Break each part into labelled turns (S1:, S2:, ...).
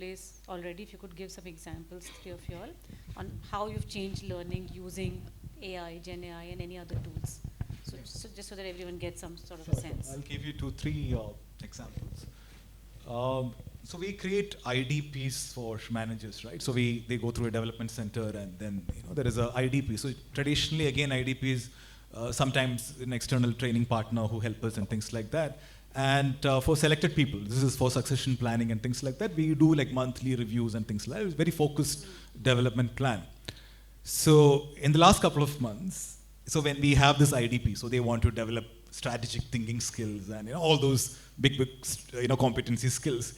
S1: place already. If you could give some examples, three of you all, on how you've changed learning using AI, Gen AI, and any other tools. So just so that everyone gets some sort of a sense.
S2: I'll give you two, three examples. So we create IDPs for managers, right? So they go through a development center, and then there is a IDP. So traditionally, again, IDPs sometimes an external training partner who help us and things like that. And for selected people, this is for succession planning and things like that. We do like monthly reviews and things like that. It's very focused development plan. So in the last couple of months, so when we have this IDP, so they want to develop strategic thinking skills and all those big competency skills.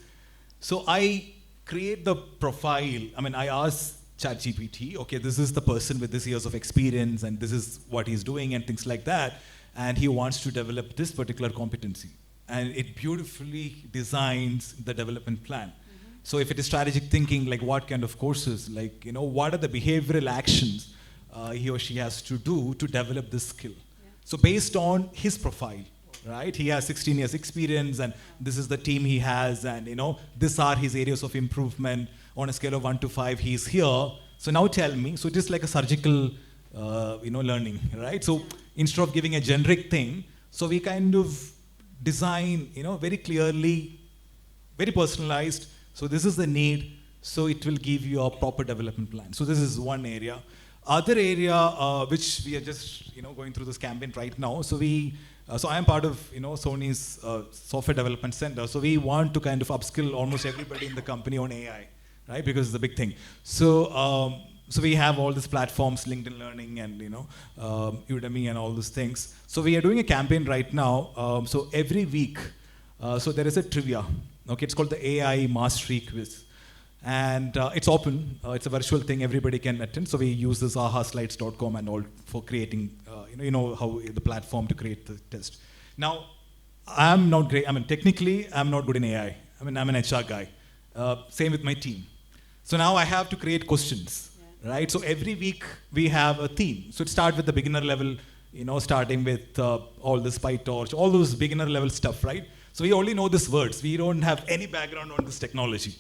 S2: So I create the profile. I mean, I ask ChatGPT, okay, this is the person with this years of experience, and this is what he's doing, and things like that. And he wants to develop this particular competency, and it beautifully designs the development plan. So if it is strategic thinking, like what kind of courses, like what are the behavioral actions he or she has to do to develop this skill. So based on his profile, right? He has 16 years experience, and this is the team he has, and these are his areas of improvement. On a scale of 1 to 5, he's here. So now tell me. So just like a surgical, learning, right? So instead of giving a generic thing, so we kind of design, very clearly, very personalized. So this is the need. So it will give you a proper development plan. So this is one area. Other area, which we are just going through this campaign right now. So so I am part of Sony's software development center. So we want to kind of upskill almost everybody in the company on AI, right? Because it's a big thing. So so we have all these platforms, LinkedIn Learning and Udemy and all those things. So we are doing a campaign right now. So every week, so there is a trivia. Okay, it's called the AI Mastery Quiz. And it's open. It's a virtual thing. Everybody can attend. So we use this ahaslides.com and all for creating, how the platform to create the test. Now, I'm not great. I mean, technically, I'm not good in AI. I mean, I'm an HR guy. Same with my team. So now I have to create questions, right? So every week we have a theme. So it starts with the beginner level, starting with all this PyTorch, all those beginner level stuff, right? So we only know these words. We don't have any background on this technology.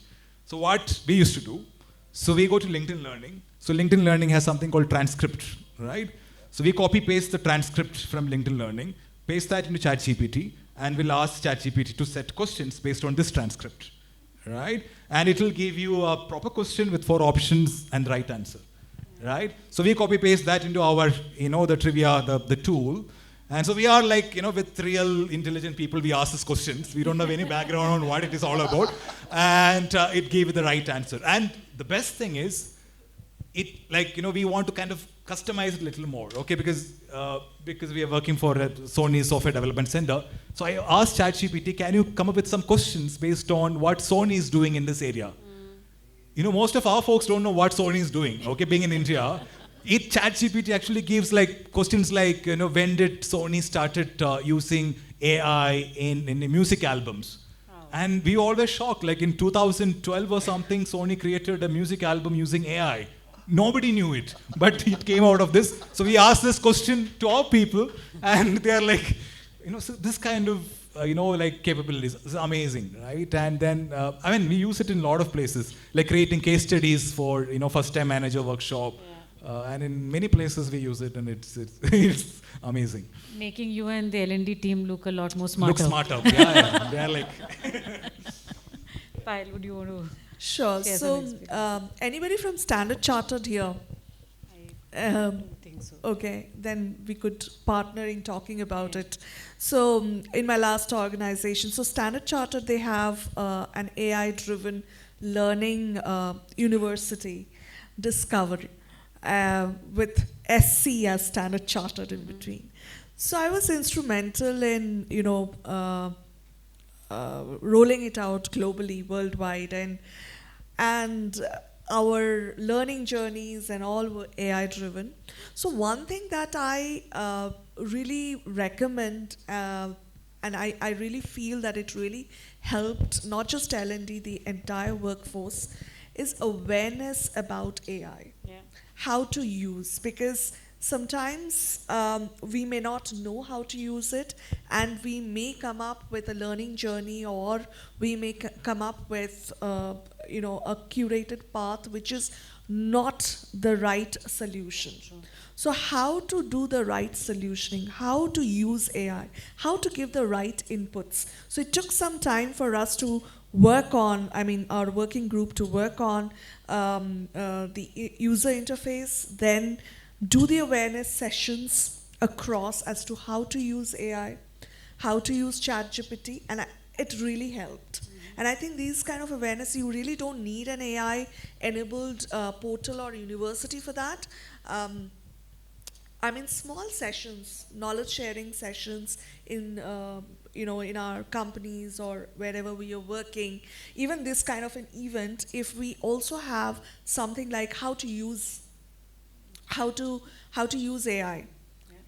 S2: So what we used to do, so we go to LinkedIn Learning. So LinkedIn Learning has something called transcript, right? So we copy paste the transcript from LinkedIn Learning, paste that into ChatGPT, and we'll ask ChatGPT to set questions based on this transcript, right? And it will give you a proper question with 4 options and the right answer, right? So we copy paste that into our, the trivia, the tool. And so we are like, with real intelligent people, we ask these questions. We don't have any background on what it is all about. And it gave the right answer. And the best thing is, we want to kind of customize it a little more, okay? Because we are working for a Sony Software Development Center. So I asked ChatGPT, can you come up with some questions based on what Sony is doing in this area? Most of our folks don't know what Sony is doing, okay, being in India. ChatGPT actually gives questions like, when did Sony started using AI in the music albums? Oh. And we always shocked, like in 2012 or something, Sony created a music album using AI. Nobody knew it, but it came out of this. So we asked this question to our people, and they're like, so this kind of, capabilities is amazing, right? And then, we use it in a lot of places, like creating case studies for, first-time manager workshop. Yeah. And in many places we use it, and it's it's amazing.
S1: Making you and the L&D team look a lot more smarter.
S2: Look smarter, yeah. They are like...
S1: Payal, would you want to...
S3: Sure. So, anybody from Standard Chartered here?
S1: I don't think so.
S3: Okay, then we could partner in talking about it. So, in my last organization, so Standard Chartered, they have an AI-driven learning university, Discovery. With SC as Standard Chartered in between. So I was instrumental in, rolling it out globally, worldwide, and our learning journeys and all were AI driven. So one thing that I really recommend, and I really feel that it really helped not just L&D, the entire workforce, is awareness about AI.
S1: Yeah.
S3: How to use, because sometimes we may not know how to use it, and we may come up with a learning journey, or we may come up with a curated path which is not the right solution.
S1: True.
S3: So how to do the right solutioning, how to use AI, how to give the right inputs. So it took some time for us to work on, our working group to work on the user interface, then do the awareness sessions across as to how to use AI, how to use ChatGPT, and it really helped. And I think these kind of awareness, you really don't need an AI-enabled portal or university for that. Small sessions, knowledge-sharing sessions in in our companies or wherever we are working. Even this kind of an event, if we also have something like how to use AI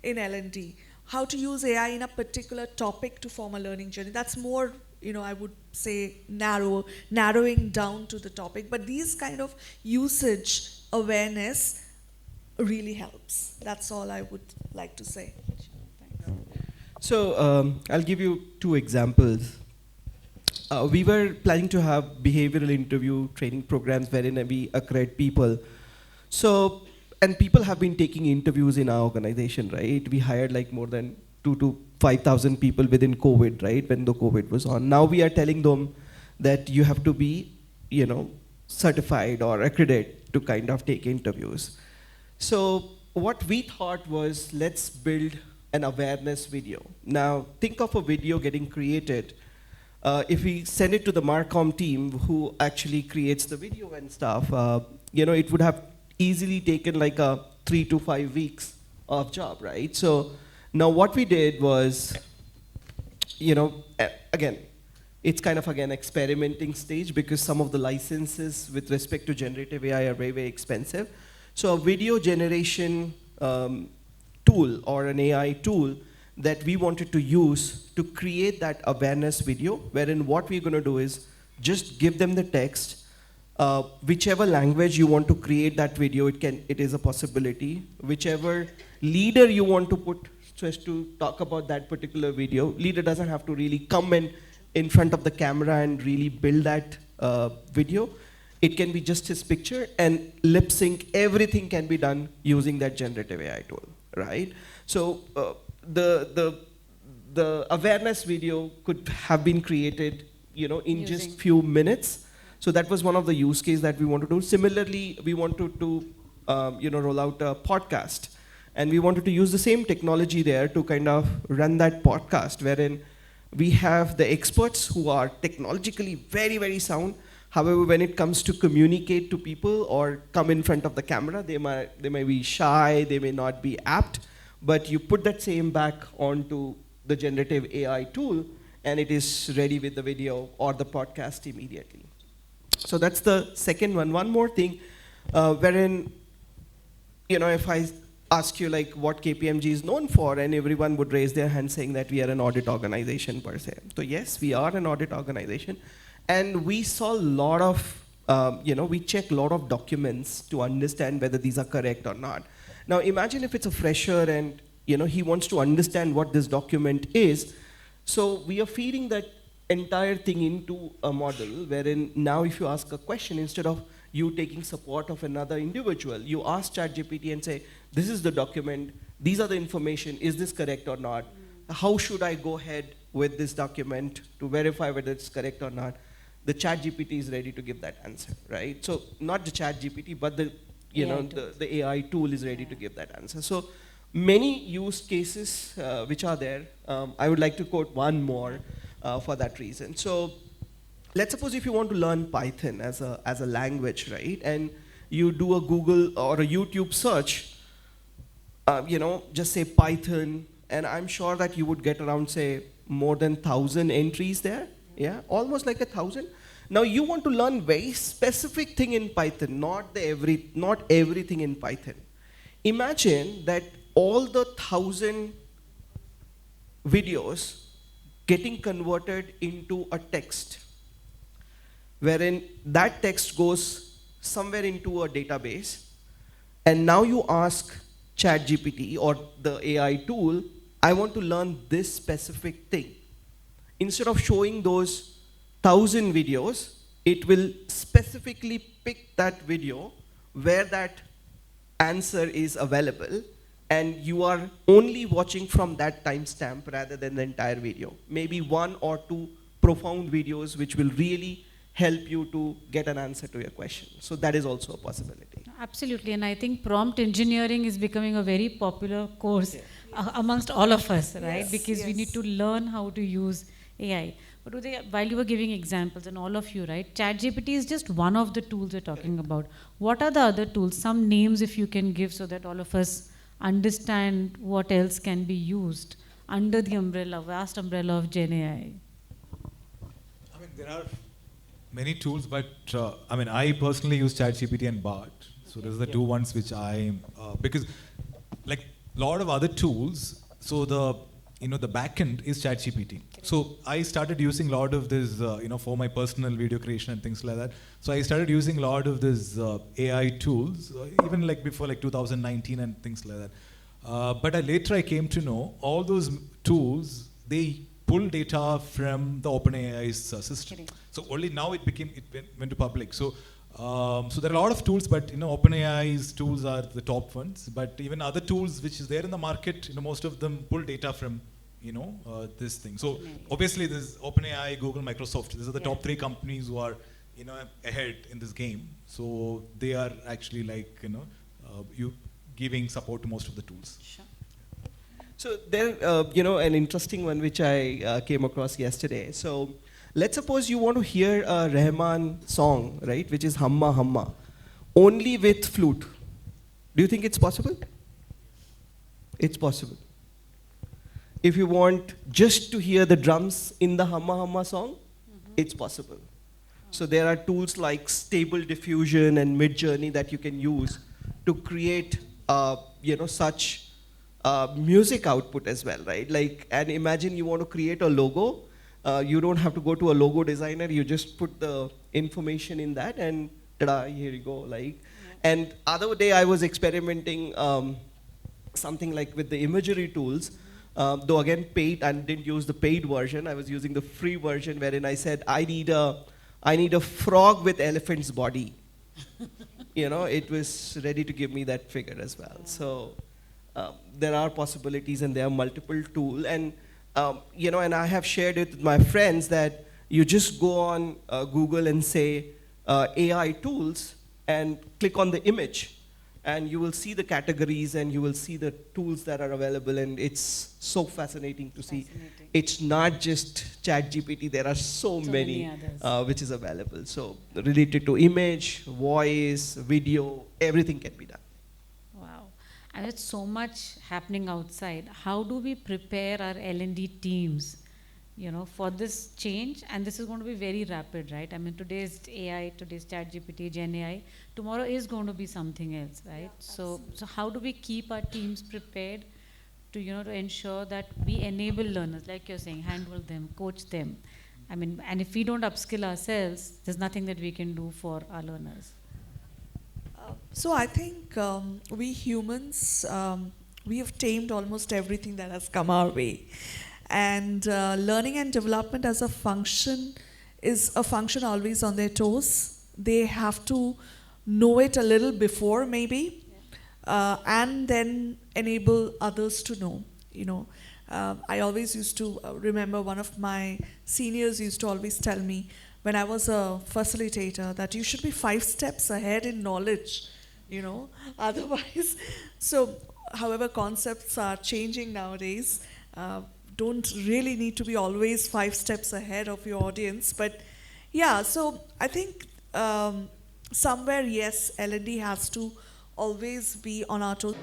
S3: in L&D, how to use AI in a particular topic to form a learning journey. That's more, I would say narrowing down to the topic. But these kind of usage awareness really helps. That's all I would like to say.
S1: Sure, thanks.
S4: So I'll give you two examples. We were planning to have behavioral interview training programs wherein we accredit people. So, and people have been taking interviews in our organization, right? We hired like more than 2,000 to 5,000 people within COVID, right? When the COVID was on. Now we are telling them that you have to be, certified or accredited to kind of take interviews. So what we thought was, let's build an awareness video. Now think of a video getting created. If we send it to the Marcom team who actually creates the video and stuff, it would have easily taken like 3 to 5 weeks of job, right? So now what we did was, again, it's kind of, again, experimenting stage because some of the licenses with respect to generative AI are very, very expensive. So a video generation tool or an AI tool that we wanted to use to create that awareness video, wherein what we're going to do is just give them the text, whichever language you want to create that video, it is a possibility. Whichever leader you want to put just to talk about that particular video, leader doesn't have to really come in front of the camera and really build that video. It can be just his picture and lip sync. Everything can be done using that generative AI tool, right? So the awareness video could have been created, in just few minutes. So that was one of the use cases that we want to do. Similarly, we wanted to, roll out a podcast, and we wanted to use the same technology there to kind of run that podcast, wherein we have the experts who are technologically very, very sound. However, when it comes to communicate to people or come in front of the camera, they may be shy, they may not be apt, but you put that same back onto the generative AI tool, and it is ready with the video or the podcast immediately. So that's the second one. One more thing, wherein, if I ask you like what KPMG is known for, and everyone would raise their hand saying that we are an audit organization per se. So yes, we are an audit organization. And we saw a lot of, we check a lot of documents to understand whether these are correct or not. Now imagine if it's a fresher and he wants to understand what this document is. So we are feeding that entire thing into a model wherein now if you ask a question, instead of you taking support of another individual, you ask ChatGPT and say, this is the document, these are the information, is this correct or not? How should I go ahead with this document to verify whether it's correct or not? The ChatGPT is ready to give that answer, right? So not the ChatGPT, but the AI tool is ready to give that answer. So many use cases which are there. I would like to quote one more for that reason. So let's suppose if you want to learn Python as a language, right? And you do a Google or a YouTube search, just say Python, and I'm sure that you would get around, say, more than 1,000 entries there. Yeah, almost like 1,000. Now you want to learn very specific thing in Python, not everything in Python. Imagine that all the 1,000 videos getting converted into a text, wherein that text goes somewhere into a database, and now you ask ChatGPT or the AI tool, I want to learn this specific thing. Instead of showing those 1,000 videos, it will specifically pick that video where that answer is available, and you are only watching from that timestamp rather than the entire video. Maybe 1 or 2 profound videos which will really help you to get an answer to your question. So that is also a possibility.
S1: Absolutely, and I think prompt engineering is becoming a very popular course amongst all of us, right?
S3: Yes,
S1: Because we need
S3: yes.
S1: to learn how to use AI. But Uday, while you were giving examples, and all of you, right? ChatGPT is just one of the tools we're talking about. What are the other tools? Some names, if you can give, so that all of us understand what else can be used under the umbrella, vast umbrella of Gen AI.
S2: I mean, there are many tools, but I mean, I personally use ChatGPT and Bart. So those are the two ones which because like a lot of other tools, so the backend is ChatGPT. So I started using a lot of this, for my personal video creation and things like that. So I started using a lot of this AI tools, even like before like 2019 and things like that. But later I came to know all those tools, they pull data from the OpenAI's system.
S1: Correct.
S2: So only now it went to public. So so there are a lot of tools, but OpenAI's tools are the top ones. But even other tools which is there in the market, most of them pull data from this thing. So obviously there's OpenAI, Google, Microsoft. These are the top 3 companies who are ahead in this game. So they are actually like you giving support to most of the tools.
S1: Sure.
S4: So there, an interesting one which I came across yesterday. So let's suppose you want to hear a Rahman song, right, which is Hamma Hamma, only with flute. Do you think it's possible? It's possible. If you want just to hear the drums in the Hamma Hamma song, it's possible. So there are tools like Stable Diffusion and Midjourney that you can use to create, such music output as well, right? Like, and imagine you want to create a logo. You don't have to go to a logo designer. You just put the information in that, and ta-da, here you go. Like, and other day I was experimenting something like with the imagery tools. Though again paid, and didn't use the paid version. I was using the free version, wherein I said I need a frog with elephant's body. It was ready to give me that figure as well. So there are possibilities, and there are multiple tools, and and I have shared it with my friends that you just go on Google and say AI tools and click on the image, and you will see the categories and you will see the tools that are available, and it's so fascinating to see. It's not just ChatGPT, there are so many
S1: others.
S4: which is available. So related to image, voice, video, everything can be done.
S1: Wow. And it's so much happening outside. How do we prepare our L&D teams, for this change? And this is going to be very rapid, right? I mean, today's AI, today's ChatGPT, Gen AI, tomorrow is going to be something else, right? So how do we keep our teams prepared to, to ensure that we enable learners, like you're saying, handle them, coach them? I mean, and if we don't upskill ourselves, there's nothing that we can do for our learners.
S3: So I think we humans, we have tamed almost everything that has come our way. And learning and development as a function is a function always on their toes. They have to know it a little before maybe, and then enable others to know. I always used to remember one of my seniors used to always tell me when I was a facilitator that you should be 5 steps ahead in knowledge, otherwise. So however concepts are changing nowadays, don't really need to be always 5 steps ahead of your audience. But yeah, so I think somewhere, yes, L&D has to always be on our toes.